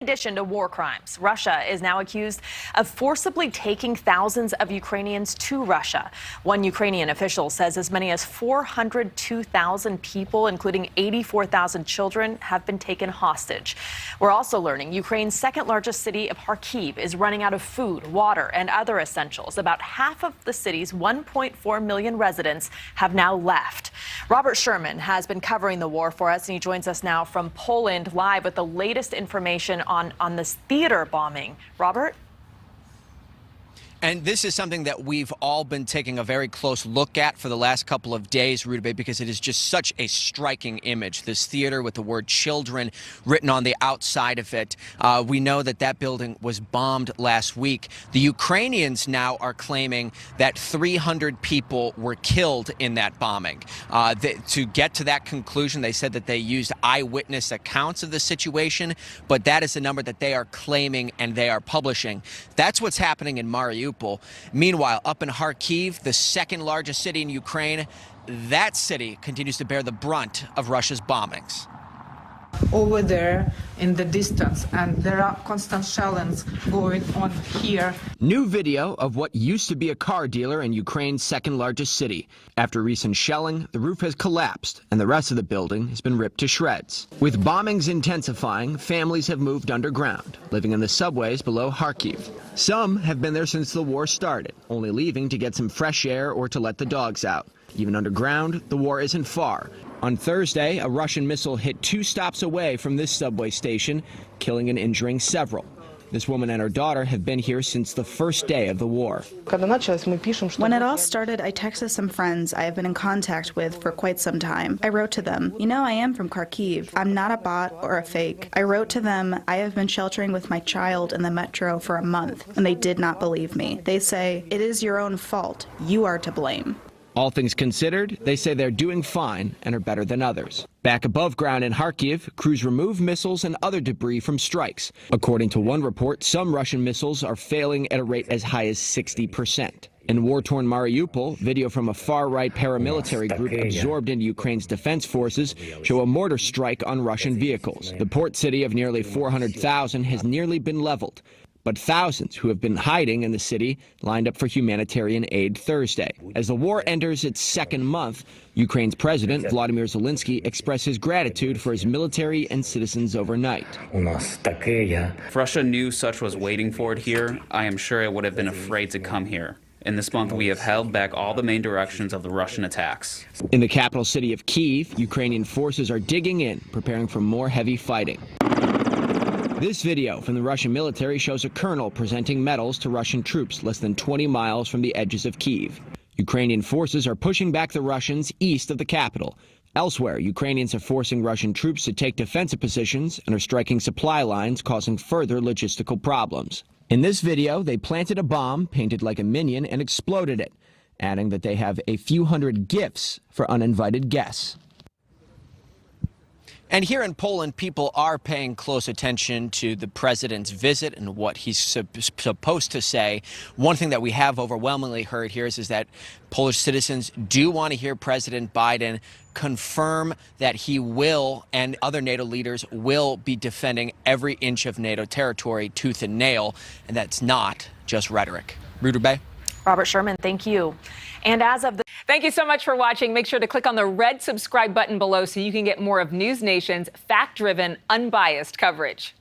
In addition to war crimes, Russia is now accused of forcibly taking thousands of Ukrainians to Russia. One Ukrainian official says as many as 402,000 people, including 84,000 children, have been taken hostage. We're also learning Ukraine's second largest city of Kharkiv is running out of food, water, and other essentials. About half of the city's 1.4 million residents have now left. Robert Sherman has been covering the war for us, and he joins us now from Poland live with the latest information on this theater bombing. Robert? And this is something that we've all been taking a very close look at for the last couple of days, Rudabeh, because it is just such a striking image. This theater with the word children written on the outside of it. We know that that building was bombed last week. The Ukrainians now are claiming that 300 people were killed in that bombing. To get to that conclusion, they said that they used eyewitness accounts of the situation, but that is the number that they are claiming and they are publishing. That's what's happening in Mariupol. Meanwhile, up in Kharkiv, the second largest city in Ukraine, that city continues to bear the brunt of Russia's bombings. Over there in the distance, and there are constant shellings going on here. New video of what used to be a car dealer in Ukraine's second largest city. After recent shelling, the roof has collapsed and the rest of the building has been ripped to shreds. With bombings intensifying, families have moved underground, living in the subways below Kharkiv. Some have been there since the war started, only leaving to get some fresh air or to let the dogs out. Even underground, the war isn't far. On Thursday, a Russian missile hit 2 stops away from this subway station, killing and injuring several. This woman and her daughter have been here since the first day of the war. When it all started, I texted some friends I have been in contact with for quite some time. I wrote to them, "You know, I am from Kharkiv. I'm not a bot or a fake." I wrote to them, "I have been sheltering with my child in the metro for a month," and they did not believe me. They say, "It is your own fault. You are to blame." All things considered, they say they're doing fine and are better than others. Back above ground in Kharkiv, crews remove missiles and other debris from strikes. According to one report, some Russian missiles are failing at a rate as high as 60%. In war-torn Mariupol, video from a far-right paramilitary group absorbed into Ukraine's defense forces show a mortar strike on Russian vehicles. The port city of nearly 400,000 has nearly been leveled. But thousands who have been hiding in the city lined up for humanitarian aid Thursday. As the war enters its second month, Ukraine's President Volodymyr Zelensky expressed his gratitude for his military and citizens overnight. If Russia knew such was waiting for it here, I am sure it would have been afraid to come here. In this month, we have held back all the main directions of the Russian attacks. In the capital city of Kyiv, Ukrainian forces are digging in, preparing for more heavy fighting. This video from the Russian military shows a colonel presenting medals to Russian troops less than 20 miles from the edges of Kyiv. Ukrainian forces are pushing back the Russians east of the capital. Elsewhere, Ukrainians are forcing Russian troops to take defensive positions and are striking supply lines, causing further logistical problems. In this video, they planted a bomb painted like a minion and exploded it, adding that they have a few hundred gifts for uninvited guests. And here in Poland, people are paying close attention to the president's visit and what he's supposed to say. One thing that we have overwhelmingly heard here is that Polish citizens do want to hear President Biden confirm that he will and other NATO leaders will be defending every inch of NATO territory tooth and nail, and that's not just rhetoric. Rudabeh? Robert Sherman, thank you. And as of the Thank you so much for watching. Make sure to click on the red subscribe button below so you can get more of NewsNation's fact-driven, unbiased coverage.